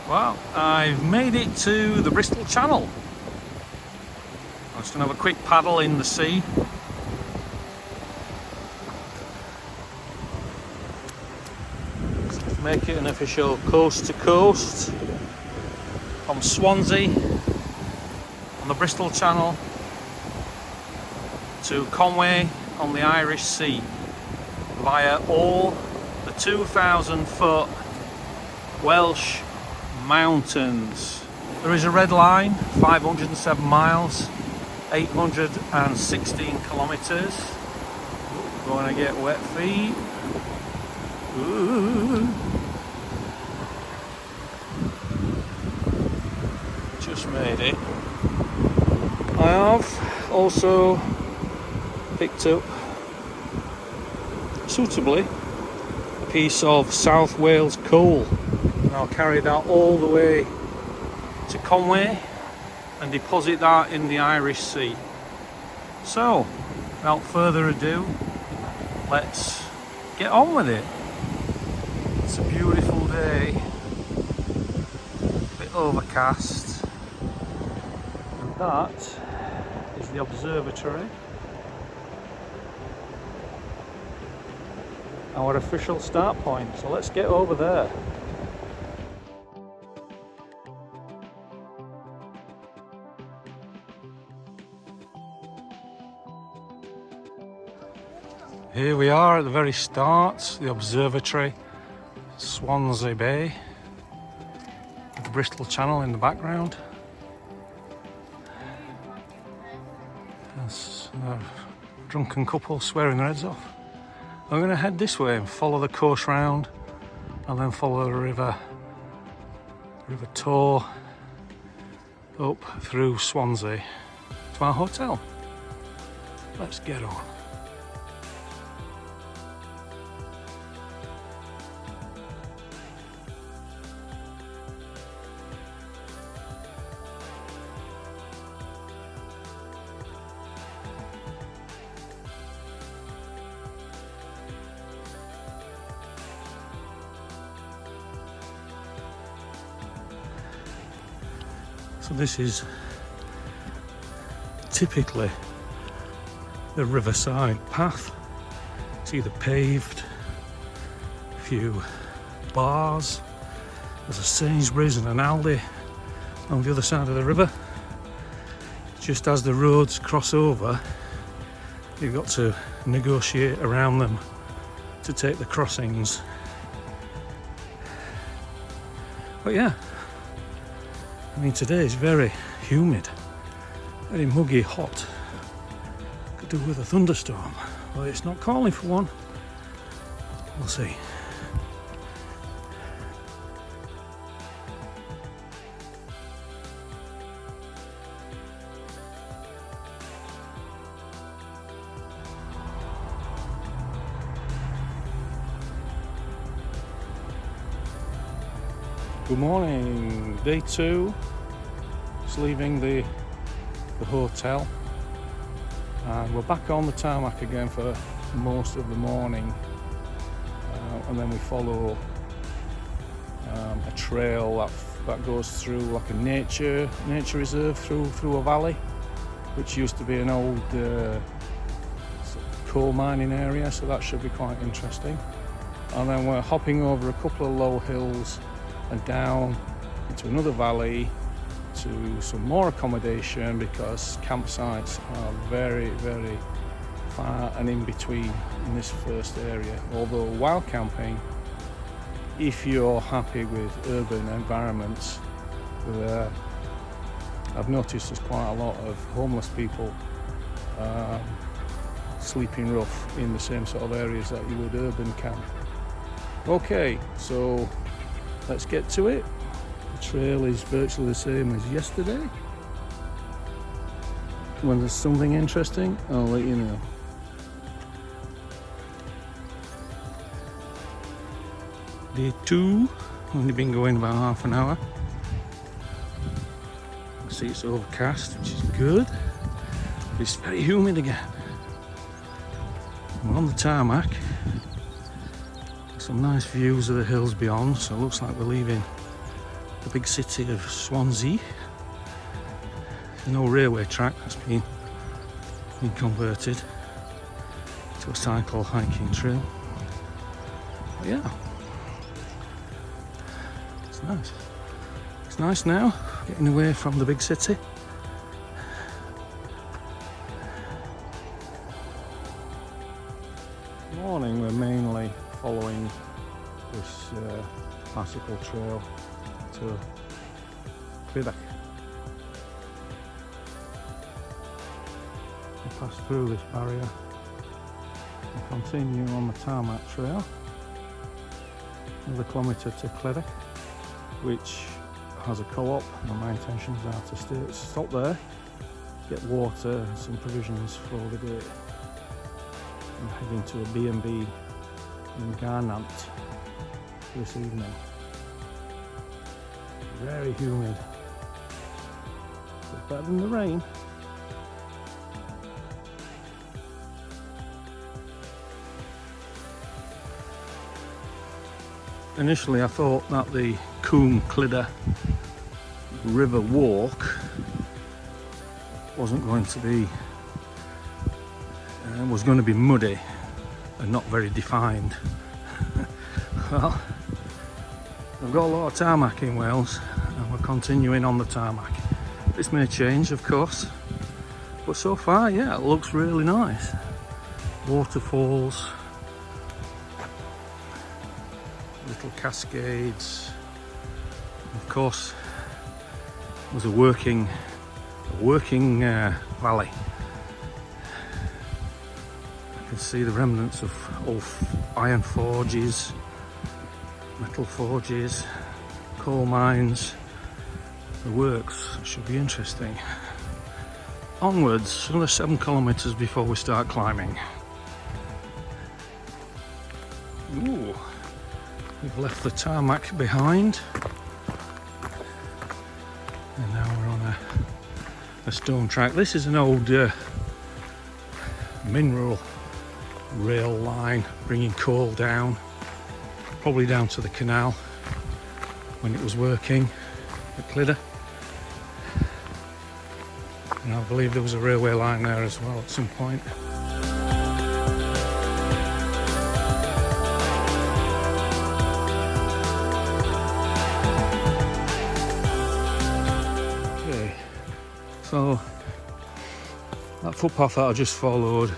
Well, I've made it to the Bristol Channel. I'm just going to have a quick paddle in the sea. So make it an official coast to coast from Swansea on the Bristol Channel to Conway on the Irish Sea via all the 2,000-foot Welsh mountains. There is a red line, 507 miles, 816 kilometers. Going to get wet feet. Ooh. Just made it. I have also picked up, suitably, a piece of South Wales coal. And I'll carry that all the way to Conway and deposit that in the Irish Sea. So, without further ado, let's get on with it. It's a beautiful day, a bit overcast, and that is the observatory. Our official start point, so let's get over there. Here we are at the very start, the observatory, Swansea Bay, with the Bristol Channel in the background. There's a drunken couple swearing their heads off. I'm going to head this way and follow the coast round, and then follow the River Tor up through Swansea to our hotel. Let's get on. So this is typically the riverside path. It's either paved, a few bars, there's a Sainsbury's and an Aldi on the other side of the river. Just as the roads cross over, you've got to negotiate around them to take the crossings. But yeah, I mean, today is very humid, very muggy hot. Could do with a thunderstorm, but it's not calling for one. We'll see. Good morning, day 2. Just leaving the hotel, and we're back on the tarmac again for most of the morning, and then we follow a trail that goes through like a nature reserve through a valley, which used to be an old coal mining area, so that should be quite interesting. And then we're hopping over a couple of low hills and down into another valley to some more accommodation, because campsites are very, very far and in between in this first area. Although while camping, if you're happy with urban environments, I've noticed there's quite a lot of homeless people sleeping rough in the same sort of areas that you would urban camp. Okay, so let's get to it. The trail is virtually the same as yesterday. When there's something interesting, I'll let you know. Day 2, only been going about half an hour. See, it's overcast, which is good. But it's very humid again. We're on the tarmac. Some nice views of the hills beyond, so it looks like we're leaving the big city of Swansea. No railway track that's been converted to a cycle hiking trail. But yeah, it's nice. It's nice now, getting away from the big city. Morning, we're mainly following this bicycle trail to Clydach. We pass through this barrier and continue on the tarmac trail, another kilometre to Clydach, which has a co-op, and my intentions are to stop there, get water and some provisions for the day. I'm heading to a B&B in Garnant this evening. Very humid, but better than the rain. Initially I thought that the Coombe Clydach River Walk was going to be muddy and not very defined. Well, I've got a lot of tarmac in Wales and we're continuing on the tarmac. This may change, of course, but so far, yeah, it looks really nice. Waterfalls, little cascades. Of course, there's a working valley. You can see the remnants of old iron forges, metal forges, coal mines. The works should be interesting. Onwards, another 7 kilometres before we start climbing. Ooh, we've left the tarmac behind, and now we're on a stone track. This is an old mineral rail line bringing coal down, probably down to the canal when it was working at Clydach. And I believe there was a railway line there as well at some point. Okay, so that footpath that I just followed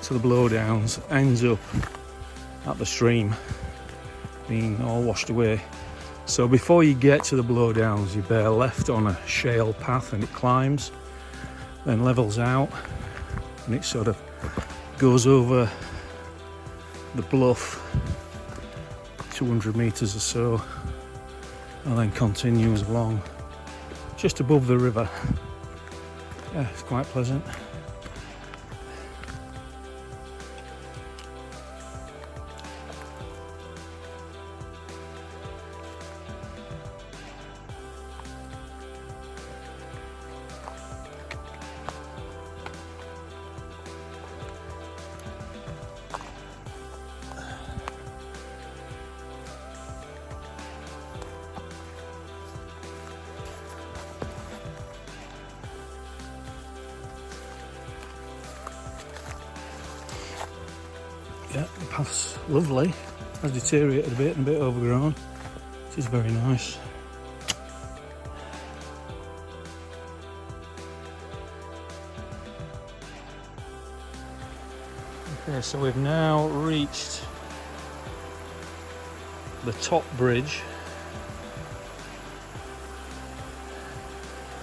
to the blowdowns ends up at the stream, being all washed away. So before you get to the blowdowns, you bear left on a shale path and it climbs, then levels out, and it sort of goes over the bluff 200 metres or so, and then continues along just above the river. Yeah, it's quite pleasant. Yeah, the path's lovely. Has deteriorated a bit and a bit overgrown, which is very nice. Okay, so we've now reached the top bridge.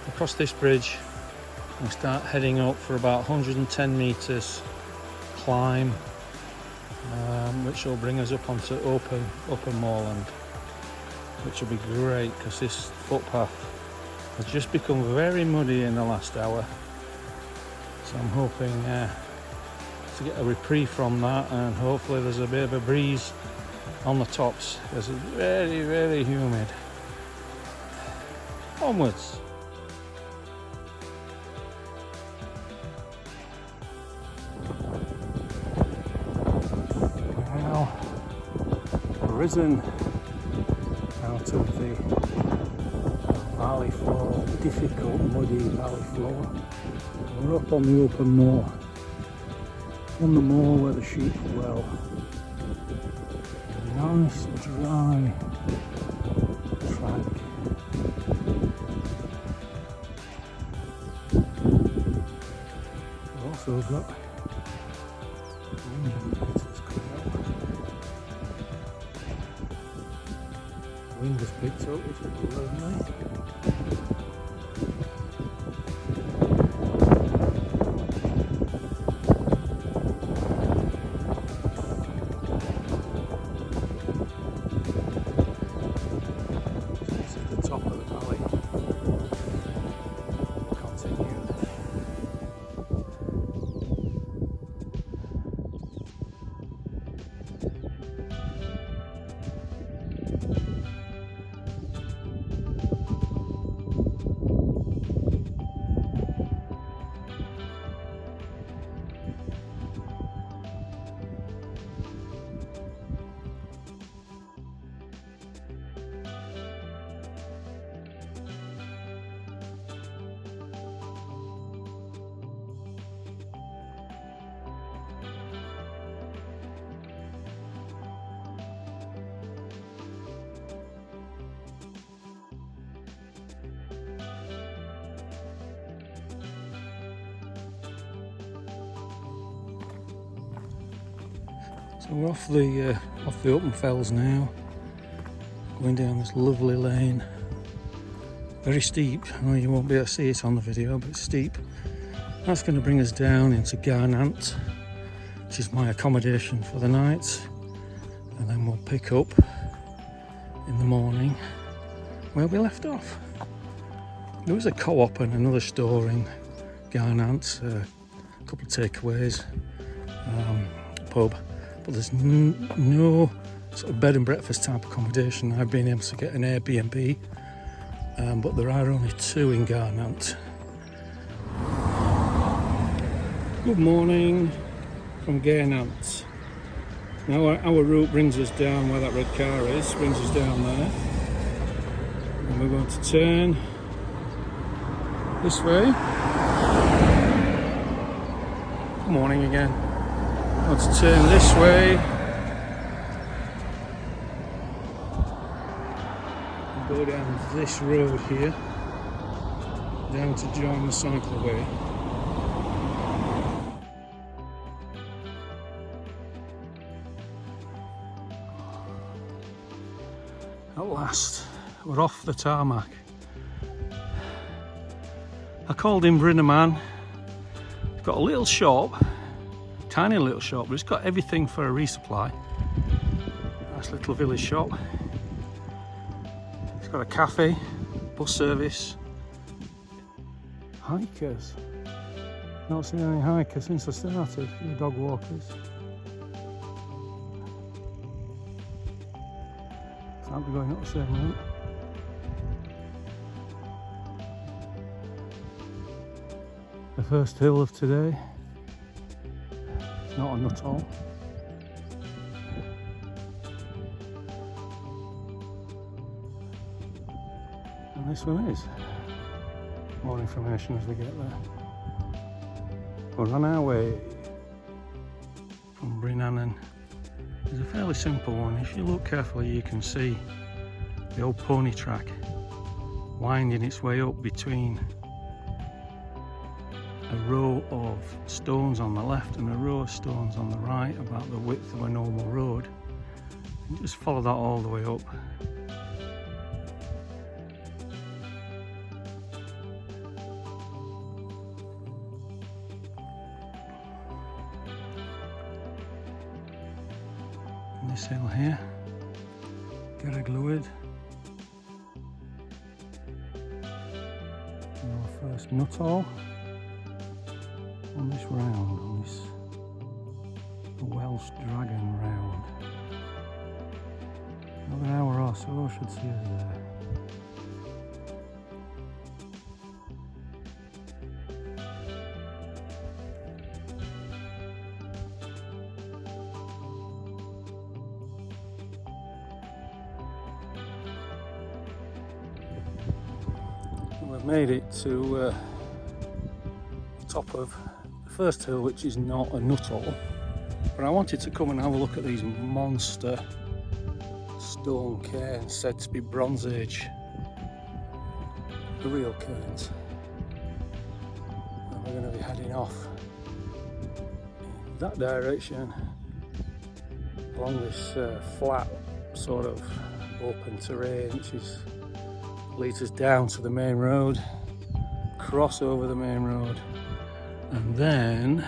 Across this bridge, we start heading up for about 110 metres climb, which will bring us up onto open moorland, which will be great because this footpath has just become very muddy in the last hour. So I'm hoping to get a reprieve from that, and hopefully there's a bit of a breeze on the tops because it's very, very humid. Onwards. Risen out of the valley floor, difficult muddy valley floor. We're up on the open moor, on the moor where the sheep are well. Nice dry track. We've also got wind has picked up, which is lovely. This is the top of the valley. Continue. So we're off the open fells now, going down this lovely lane. Very steep. I know you won't be able to see it on the video, but it's steep. That's going to bring us down into Garnant, which is my accommodation for the night, and then we'll pick up in the morning where we left off. There was a co-op and another store in Garnant, a couple of takeaways, pub. But there's no sort of bed and breakfast type accommodation. I've been able to get an Airbnb, but there are only 2 in Garnant. Good morning from Garnant. Now our route brings us down where that red car is, brings us down there. And we're going to turn this way. Good morning again. Let's turn this way and go down this road here, down to join the cycleway. At last, we're off the tarmac. I called him Brinnerman. He's got a little shop. Tiny little shop, but it's got everything for a resupply. Nice little village shop. It's got a cafe, bus service, hikers. Not seen any hikers since I started. The dog walkers. Can't be going up the same route. The first hill of today. Not a nut all. And this one is. More information as we get there. We're on our way from Brinnerman. It's a fairly simple one. If you look carefully, you can see the old pony track winding its way up between a row of stones on the left and a row of stones on the right, about the width of a normal road. And just follow that all the way up. And this hill here, Geragluid. Our first Nuttall on this round, on this Welsh Dragon round. Another hour or so should see us there. We've made it to the top of the first hill, which is not a nuttall, but I wanted to come and have a look at these monster stone cairns said to be Bronze Age, the real cairns. And we're going to be heading off in that direction along this flat sort of open terrain, which leads us down to the main road, cross over the main road, and then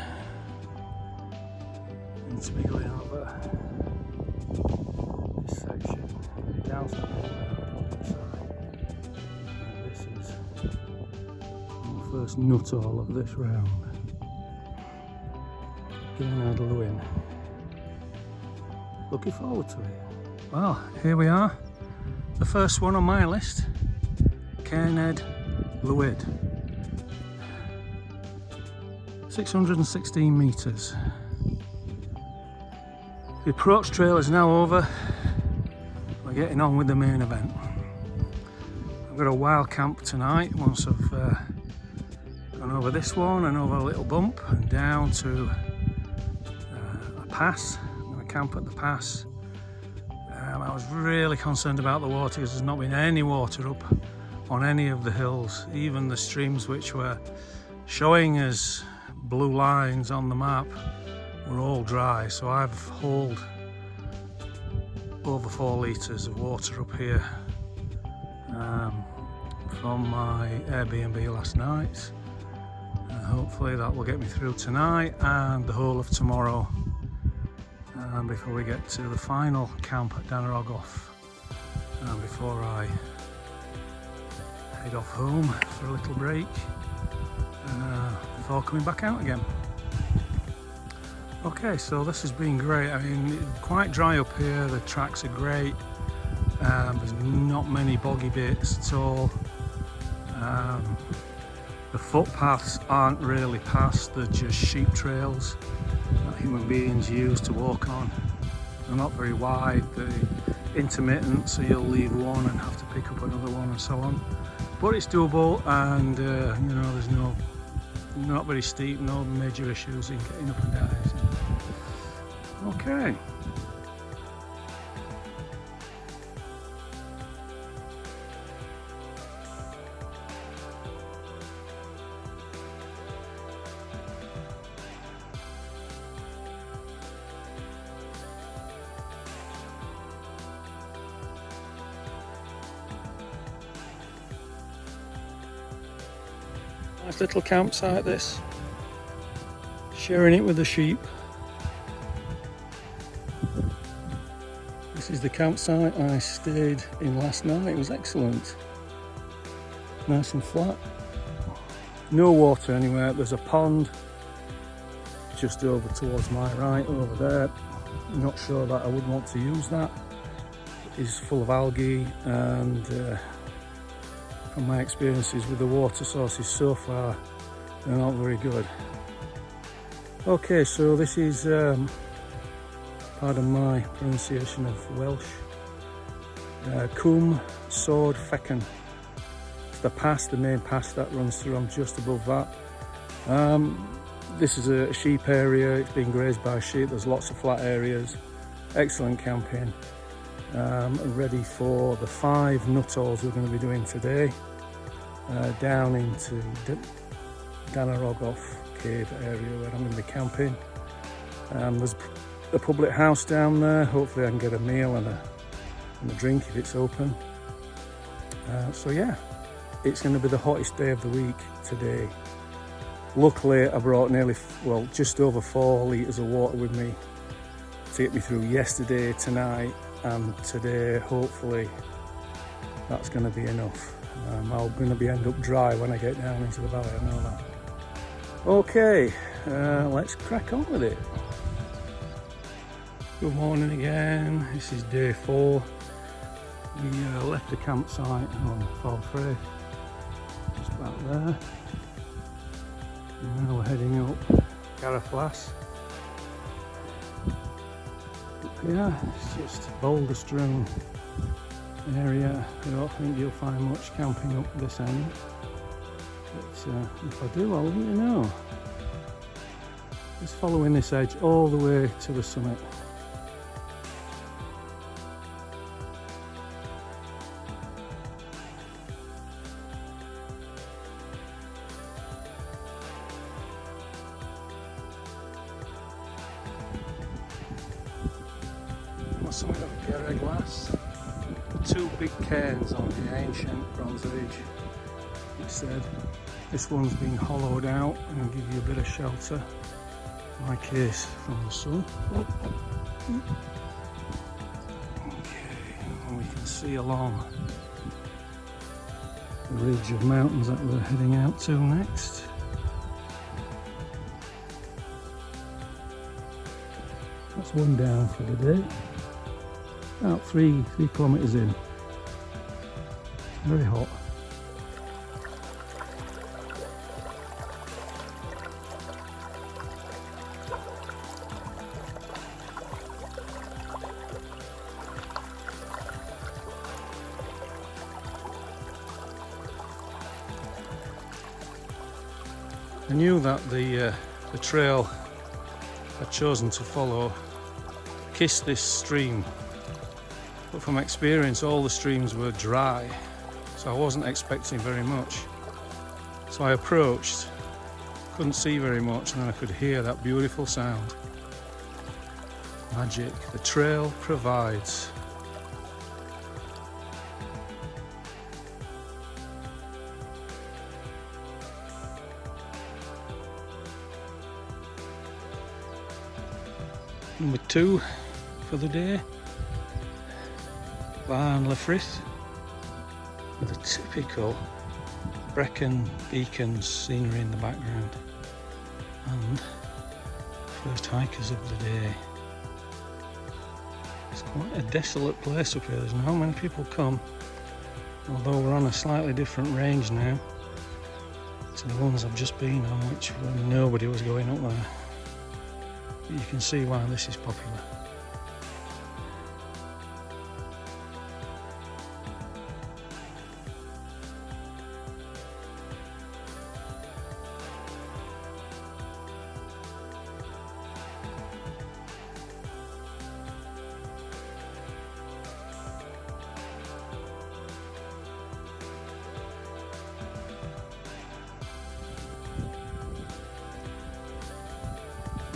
into be going over this section down to the main road on the side. And this is the first nuttall of this round. Gernard Lewin. Looking forward to it. Well, here we are. The first one on my list. Cairnhead Lwyd. 616 metres. The approach trail is now over. We're getting on with the main event. I've got a wild camp tonight once I've gone over this one and over a little bump and down to a pass. I'm going to camp at the pass. I was really concerned about the water because there's not been any water up on any of the hills, even the streams which were showing as blue lines on the map were all dry. So I've hauled over 4 litres of water up here from my Airbnb last night. Hopefully that will get me through tonight and the whole of tomorrow before we get to the final camp at Danaroggoff, and before I head off home for a little break before coming back out again. Okay, so this has been great. I mean, quite dry up here, the tracks are great, there's not many boggy bits at all. The footpaths aren't really paths, they're just sheep trails that human beings use to walk on. They're not very wide, they're intermittent, so you'll leave one and have to pick up another one and so on. But it's doable, and you know, there's not very steep, no major issues in getting up and down. Okay. Nice little campsite this, sharing it with the sheep. This is the campsite I stayed in last night. It was excellent, nice and flat, no water anywhere. There's a pond just over towards my right over there. I'm not sure that I would want to use that. It is full of algae, and from my experiences with the water sources so far, they're not very good. Okay, so this is, pardon my pronunciation of Welsh, Cwm Sword Fechan. It's the pass, the main pass that runs through. I'm just above that. This is a sheep area, it's being grazed by sheep, there's lots of flat areas, excellent camping. Ready for the 5 nuttalls we're going to be doing today, down into Danaroggoff cave area where I'm going to be camping. There's a public house down there, hopefully I can get a meal and a drink if it's open. So yeah, it's going to be the hottest day of the week today. Luckily I brought just over 4 litres of water with me to get me through yesterday, tonight and today. Hopefully that's going to be enough. I'm going to end up dry when I get down into the valley, I know that. Okay, let's crack on with it. Good morning again, this is day 4. We left the campsite on Fall Frey, just back there. And now we're heading up Garaflas. Up here, it's just boulder strewn area. I don't think you'll find much camping up this end. But if I do, I'll let you know. Just following this edge all the way to the summit. Something of Gera glass. The two big cairns on the ancient Bronze Age. It said this one's been hollowed out and give you a bit of shelter, in my case from the sun. Okay, and we can see along the ridge of mountains that we're heading out to next. That's one down for the day. About 3 kilometres in. Very hot. I knew that the trail I'd chosen to follow kissed this stream. But from experience, all the streams were dry, so I wasn't expecting very much. So I approached, couldn't see very much, and then I could hear that beautiful sound. Magic, the trail provides. Number 2 for the day. Barn Lefrith with a typical Brecon Beacons scenery in the background, and first hikers of the day. It's quite a desolate place up here. There's not many people come, although we're on a slightly different range now to the ones I've just been on, which nobody was going up there. But you can see why this is popular.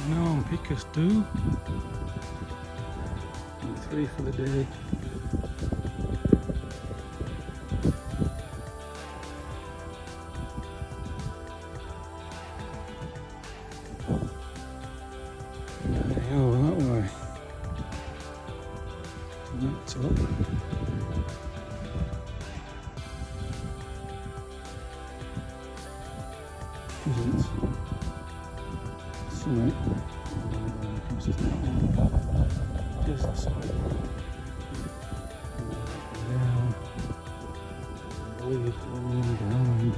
No, pick us 2. And 3 for the day. Oh, that way. So that's up. Isn't summit. Just the summit. Down. I believe it's going down.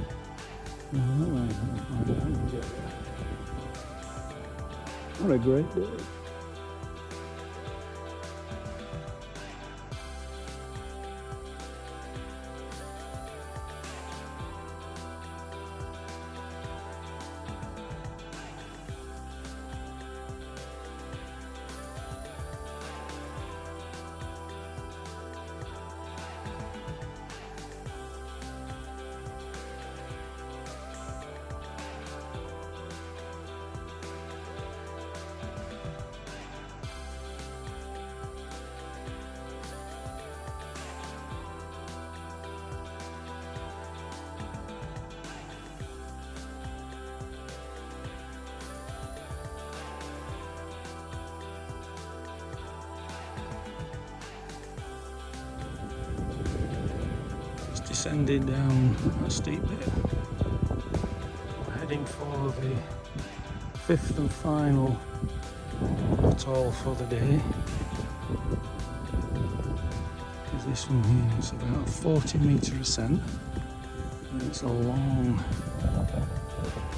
That way. I'll find out and get there. What a great day. Descending down a steep bit, heading for the 5th and final atoll for the day. Because this one here is about a 40-metre ascent, and it's a long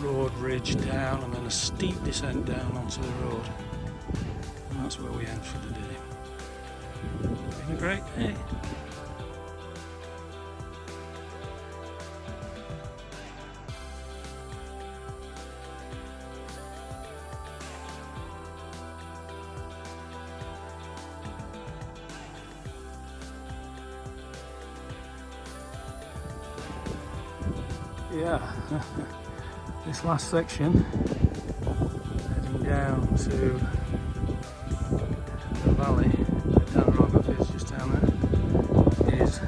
road ridge down and then a steep descent down onto the road, and that's where we end for the day. It's been a great day. yeah, this last section, heading down to the valley, down the rock is just down there, is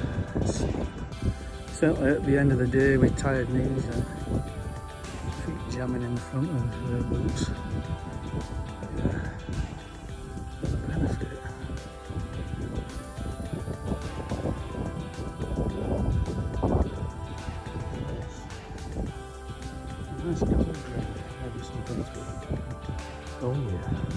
certainly at the end of the day with tired knees and feet jamming in the front of the boots. Yeah, benefit. Nice cold drink. Maybe something to. Oh yeah.